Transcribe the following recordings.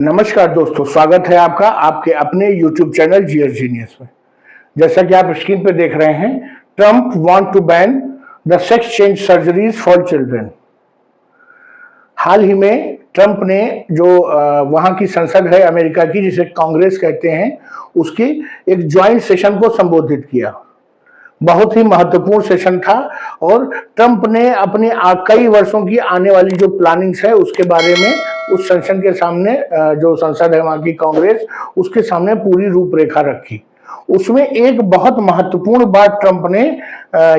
नमस्कार दोस्तों, स्वागत है आपका आपके अपने YouTube चैनल जीएस जीनियस में। जैसा कि आप स्क्रीन पर देख रहे हैं, Trump want to ban the sex change surgeries for children. हाल ही में ट्रंप ने जो वहां की संसद है अमेरिका की, जिसे कांग्रेस कहते हैं, उसकी एक ज्वाइंट सेशन को संबोधित किया। बहुत ही महत्वपूर्ण सेशन था और ट्रंप ने अपने कई वर्षों की आने वाली जो प्लानिंग्स है उसके बारे में उस सेशन के सामने, जो संसद है वहां की कांग्रेस, उसके सामने पूरी रूपरेखा रखी। उसमें एक बहुत महत्वपूर्ण बात ट्रंप ने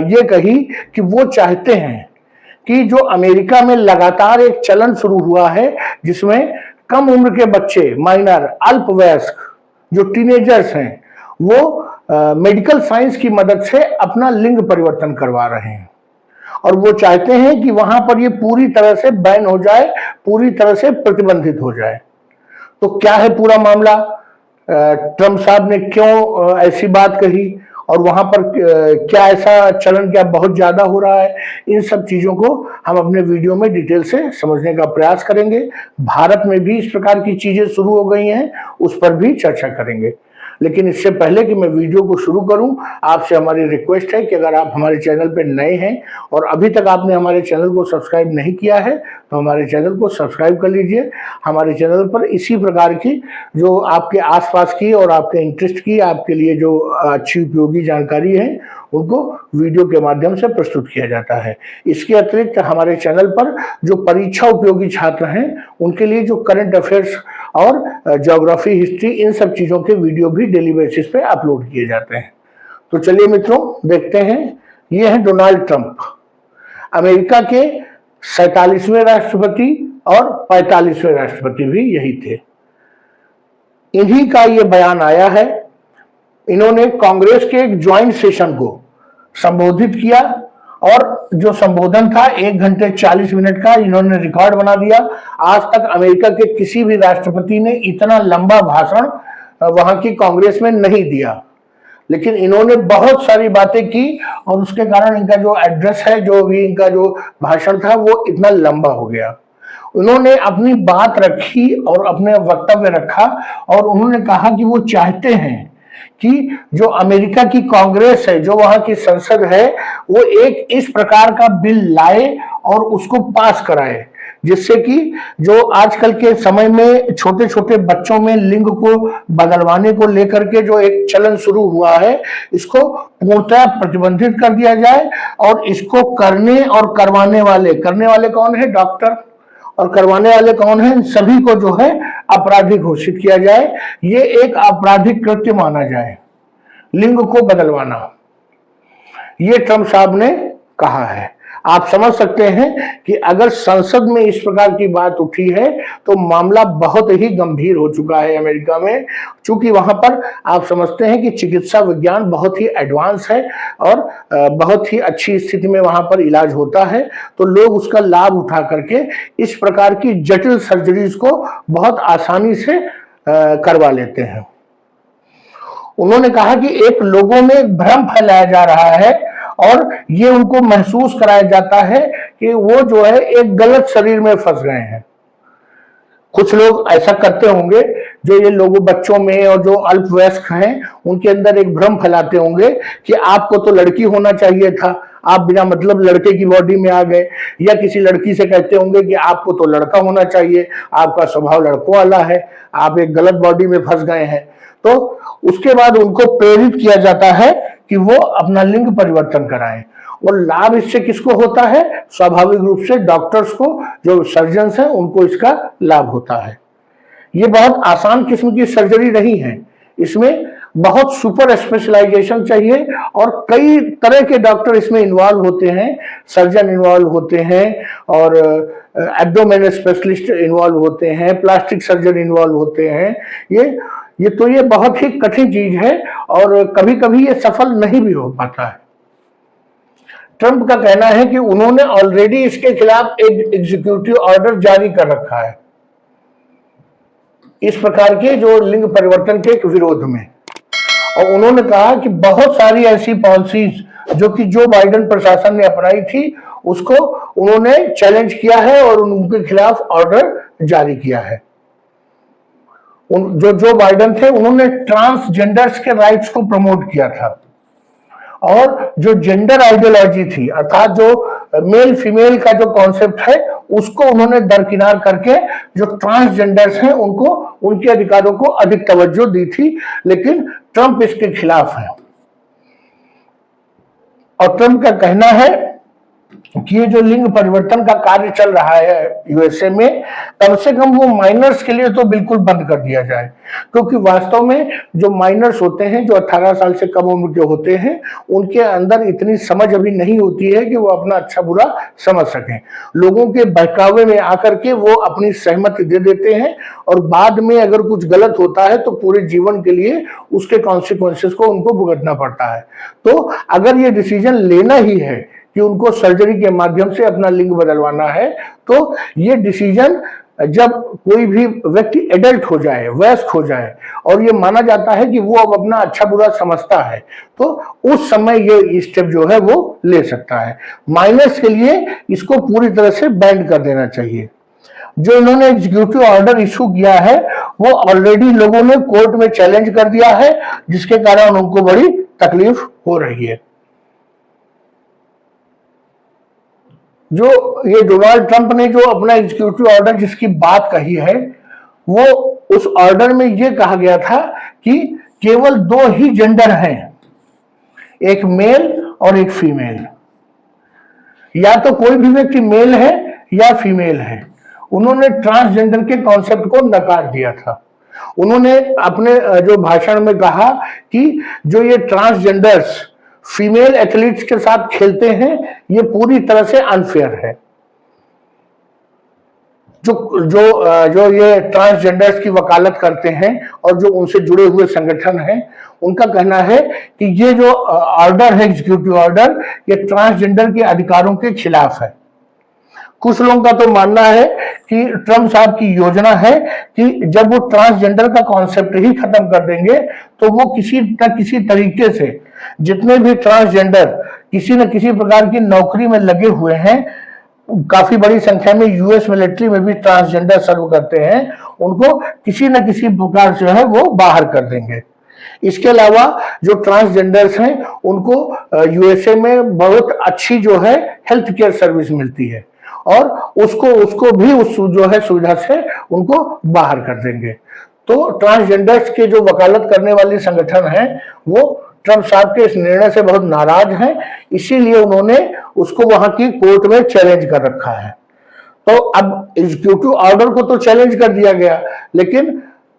ये कही कि वो चाहते हैं कि जो अमेरिका में लगातार एक चलन शुरू हुआ है जिसमें कम उम्र के बच्चे, माइनर, अल्पवयस्क जो टीनेजर्स हैं, वो मेडिकल साइंस की मदद से अपना लिंग परिवर्तन करवा रहे हैं और वो चाहते हैं कि वहां पर ये पूरी तरह से बैन हो जाए, पूरी तरह से प्रतिबंधित हो जाए। तो क्या है पूरा मामला, ट्रंप साहब ने क्यों ऐसी बात कही और वहां पर क्या ऐसा चलन क्या बहुत ज्यादा हो रहा है, इन सब चीजों को हम अपने वीडियो में डिटेल से समझने का प्रयास करेंगे। भारत में भी इस प्रकार की चीजें शुरू हो गई हैं, उस पर भी चर्चा करेंगे। लेकिन इससे पहले कि मैं वीडियो को शुरू करूं, आपसे हमारी रिक्वेस्ट है कि अगर आप हमारे चैनल पर नए हैं और अभी तक आपने हमारे चैनल को सब्सक्राइब नहीं किया है तो हमारे चैनल को सब्सक्राइब कर लीजिए। हमारे चैनल पर इसी प्रकार की जो आपके आसपास की और आपके इंटरेस्ट की, आपके लिए जो अच्छी उपयोगी जानकारी है, उनको वीडियो के माध्यम से प्रस्तुत किया जाता है। इसके अतिरिक्त हमारे चैनल पर जो परीक्षा उपयोगी छात्र हैं उनके लिए जो करंट अफेयर्स और ज्योग्राफी, हिस्ट्री, इन सब चीजों के वीडियो भी डेली बेसिस पे अपलोड किए जाते हैं। तो चलिए मित्रों, देखते हैं। ये है डोनाल्ड ट्रंप, अमेरिका के 47वें राष्ट्रपति और 45वें राष्ट्रपति भी यही थे। इन्हीं का ये बयान आया है। इन्होंने कांग्रेस के एक ज्वाइंट सेशन को संबोधित किया और जो संबोधन था 1 घंटे 40 मिनट का, इन्होंने रिकॉर्ड बना दिया। आज तक अमेरिका के किसी भी राष्ट्रपति ने इतना लंबा भाषण वहां की कांग्रेस में नहीं दिया, लेकिन इन्होंने बहुत सारी बातें की और उसके कारण इनका जो एड्रेस है, जो भी इनका जो भाषण था, वो इतना लंबा हो गया। उन्होंने अपनी बात रखी और अपने वक्तव्य रखा और उन्होंने कहा कि वो चाहते हैं कि जो अमेरिका की कांग्रेस है, जो वहां की संसद है, वो एक इस प्रकार का बिल लाए और उसको पास कराए जिससे कि जो आजकल के समय में छोटे छोटे बच्चों में लिंग को बदलवाने को लेकर के जो एक चलन शुरू हुआ है, इसको पूर्णतः प्रतिबंधित कर दिया जाए और इसको करने और करने वाले कौन है? डॉक्टर। और करवाने वाले कौन है? सभी को जो है आपराधिक घोषित किया जाए। ये एक आपराधिक कृत्य माना जाए, लिंग को बदलवाना। ये ट्रंप साहब ने कहा है। आप समझ सकते हैं कि अगर संसद में इस प्रकार की बात उठी है तो मामला बहुत ही गंभीर हो चुका है अमेरिका में। चूंकि वहां पर आप समझते हैं कि चिकित्सा विज्ञान बहुत ही एडवांस है और बहुत ही अच्छी स्थिति में वहां पर इलाज होता है, तो लोग उसका लाभ उठा करके इस प्रकार की जटिल सर्जरीज को बहुत आसानी से करवा लेते हैं। उन्होंने कहा कि एक लोगों में एक भ्रम फैलाया जा रहा है और ये उनको महसूस कराया जाता है कि वो जो है एक गलत शरीर में फंस गए हैं। कुछ लोग ऐसा करते होंगे, जो ये लोगों बच्चों में और जो अल्पवयस्क हैं उनके अंदर एक भ्रम फैलाते होंगे कि आपको तो लड़की होना चाहिए था, आप बिना मतलब लड़के की बॉडी में आ गए। या किसी लड़की से कहते होंगे कि आपको तो लड़का होना चाहिए, आपका स्वभाव लड़कों वाला है, आप एक गलत बॉडी में फंस गए हैं। तो उसके बाद उनको प्रेरित किया जाता है कि वो अपना लिंग परिवर्तन कराएं। और लाभ इससे किसको होता है? स्वाभाविक रूप से डॉक्टर्स को, जो सर्जन्स हैं, उनको इसका लाभ होता है। ये बहुत आसान किस्म की सर्जरी नहीं है, इसमें बहुत सुपर स्पेशलाइजेशन चाहिए और कई तरह के डॉक्टर इसमें इन्वॉल्व होते हैं। सर्जन इन्वॉल्व होते हैं और एब्डोमेन स्पेशलिस्ट इन्वॉल्व होते हैं, प्लास्टिक सर्जन इन्वॉल्व होते हैं। ये बहुत ही कठिन चीज है और कभी कभी ये सफल नहीं भी हो पाता है। ट्रंप का कहना है कि उन्होंने ऑलरेडी इसके खिलाफ एक एग्जीक्यूटिव ऑर्डर जारी कर रखा है, इस प्रकार के जो लिंग परिवर्तन के विरोध में। और उन्होंने कहा कि बहुत सारी ऐसी पॉलिसीज जो कि जो बाइडेन प्रशासन ने अपनाई थी, उसको उन्होंने चैलेंज किया है और उनके खिलाफ ऑर्डर जारी किया है। जो जो बाइडेन थे उन्होंने ट्रांसजेंडर्स के राइट्स को प्रमोट किया था, और जो जेंडर आइडियोलॉजी थी अर्थात जो मेल फीमेल का जो कॉन्सेप्ट है उसको उन्होंने दरकिनार करके जो ट्रांसजेंडर्स हैं उनको उनके अधिकारों को अधिक तवज्जो दी थी। लेकिन ट्रंप इसके खिलाफ है, और ट्रंप का कहना है कि ये जो लिंग परिवर्तन का कार्य चल रहा है यूएसए में, कम से कम वो माइनर्स के लिए तो बिल्कुल बंद कर दिया जाए, क्योंकि वास्तव में जो माइनर्स होते हैं, जो 18 साल से कम उम्र के होते हैं, उनके अंदर इतनी समझ अभी नहीं होती है कि वो अपना अच्छा बुरा समझ सकें। लोगों के बहकावे में आकर के वो अपनी सहमति दे देते हैं, और बाद में अगर कुछ गलत होता है तो पूरे जीवन के लिए उसके कॉन्सिक्वेंसेस को उनको भुगतना पड़ता है। तो अगर ये डिसीजन लेना ही है कि उनको सर्जरी के माध्यम से अपना लिंग बदलवाना है, तो ये डिसीजन जब कोई भी व्यक्ति एडल्ट हो जाए, वयस्क हो जाए, और ये माना जाता है कि वो अब अपना अच्छा बुरा समझता है, तो उस समय ये स्टेप जो है वो ले सकता है। माइनर्स के लिए इसको पूरी तरह से बैन कर देना चाहिए। जो इन्होंने एग्जीक्यूटिव ऑर्डर इशू किया है वो ऑलरेडी लोगों ने कोर्ट में चैलेंज कर दिया है, जिसके कारण उनको बड़ी तकलीफ हो रही है। जो ये डोनाल्ड ट्रंप ने जो अपना एग्जीक्यूटिव ऑर्डर जिसकी बात कही है, वो उस ऑर्डर में ये कहा गया था कि केवल 2 ही जेंडर हैं, एक मेल और एक फीमेल। या तो कोई भी व्यक्ति मेल है या फीमेल है। उन्होंने ट्रांसजेंडर के कॉन्सेप्ट को नकार दिया था। उन्होंने अपने जो भाषण में कहा कि जो ये ट्रांसजेंडर्स फीमेल एथलीट्स के साथ खेलते हैं, ये पूरी तरह से अनफेयर है। जो जो जो ये ट्रांसजेंडर्स की वकालत करते हैं और जो उनसे जुड़े हुए संगठन हैं, उनका कहना है कि ये जो ऑर्डर है, एग्जीक्यूटिव ऑर्डर, ये ट्रांसजेंडर के अधिकारों के खिलाफ है। कुछ लोगों का तो मानना है कि ट्रंप साहब की योजना है कि जब वो ट्रांसजेंडर का कॉन्सेप्ट ही खत्म कर देंगे तो वो किसी न किसी तरीके से जितने भी ट्रांसजेंडर किसी न किसी प्रकार की नौकरी में लगे हुए हैं, काफी बड़ी संख्या में यूएस मिलिट्री में भी ट्रांसजेंडर सर्व करते हैं, उनको किसी न किसी प्रकार से है वो बाहर कर देंगे। इसके अलावा जो ट्रांसजेंडर्स हैं उनको यूएसए में बहुत अच्छी जो है हेल्थ केयर सर्विस मिलती है, और उसको भी उस जो है सुविधा से उनको बाहर कर देंगे। तो ट्रांसजेंडर्स के जो वकालत करने वाले संगठन हैं वो ट्रंप साहब के इस निर्णय से बहुत नाराज हैं, इसीलिए उन्होंने उसको वहां की कोर्ट में चैलेंज कर रखा है। तो अब एग्जीक्यूटिव ऑर्डर को तो चैलेंज कर दिया गया, लेकिन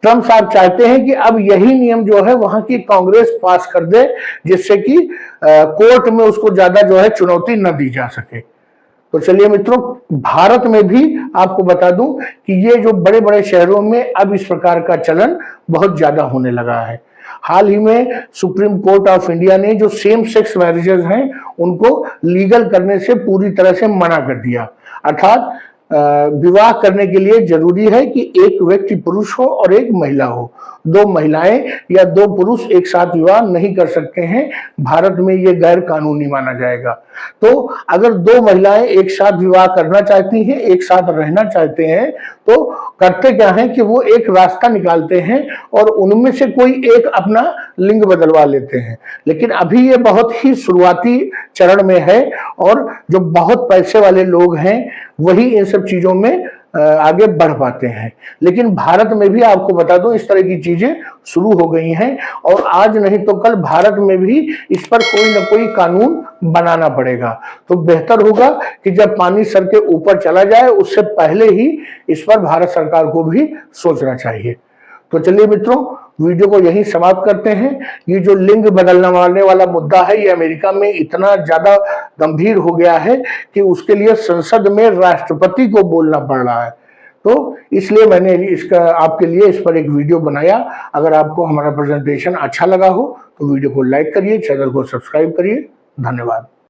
ट्रंप साहब चाहते हैं कि अब यही नियम जो है वहां की कांग्रेस पास कर दे, जिससे कि कोर्ट में उसको ज्यादा जो है चुनौती न दी जा सके। तो चलिए मित्रों, भारत में भी आपको बता दूं कि ये जो बड़े बड़े शहरों में अब इस प्रकार का चलन बहुत ज्यादा होने लगा है। हाल ही में सुप्रीम कोर्ट ऑफ इंडिया ने जो सेम सेक्स मैरिजेस हैं उनको लीगल करने से पूरी तरह से मना कर दिया। अर्थात विवाह करने के लिए जरूरी है कि एक व्यक्ति पुरुष हो और एक महिला हो। 2 महिलाएं या 2 पुरुष एक साथ विवाह नहीं कर सकते हैं। भारत में ये गैर कानूनी माना जाएगा। तो अगर 2 महिलाएं एक साथ विवाह करना चाहती हैं, एक साथ रहना चाहते हैं, तो करते क्या है कि वो एक रास्ता निकालते हैं और उनमें से कोई एक अपना लिंग बदलवा लेते हैं। लेकिन अभी ये बहुत ही शुरुआती चरण में है, और जो बहुत पैसे वाले लोग हैं वही इन सब चीजों में आगे बढ़ पाते हैं। लेकिन भारत में भी आपको बता दूं इस तरह की चीजें शुरू हो गई हैं, और आज नहीं तो कल भारत में भी इस पर कोई ना कोई कानून बनाना पड़ेगा। तो बेहतर होगा कि जब पानी सर के ऊपर चला जाए उससे पहले ही इस पर भारत सरकार को भी सोचना चाहिए। तो चलिए मित्रों, वीडियो को यहीं समाप्त करते हैं। ये जो लिंग बदलने वाला मुद्दा है ये अमेरिका में इतना ज्यादा गंभीर हो गया है कि उसके लिए संसद में राष्ट्रपति को बोलना पड़ रहा है। तो इसलिए मैंने इसका आपके लिए इस पर एक वीडियो बनाया। अगर आपको हमारा प्रेजेंटेशन अच्छा लगा हो तो वीडियो को लाइक करिए, चैनल को सब्सक्राइब करिए। धन्यवाद।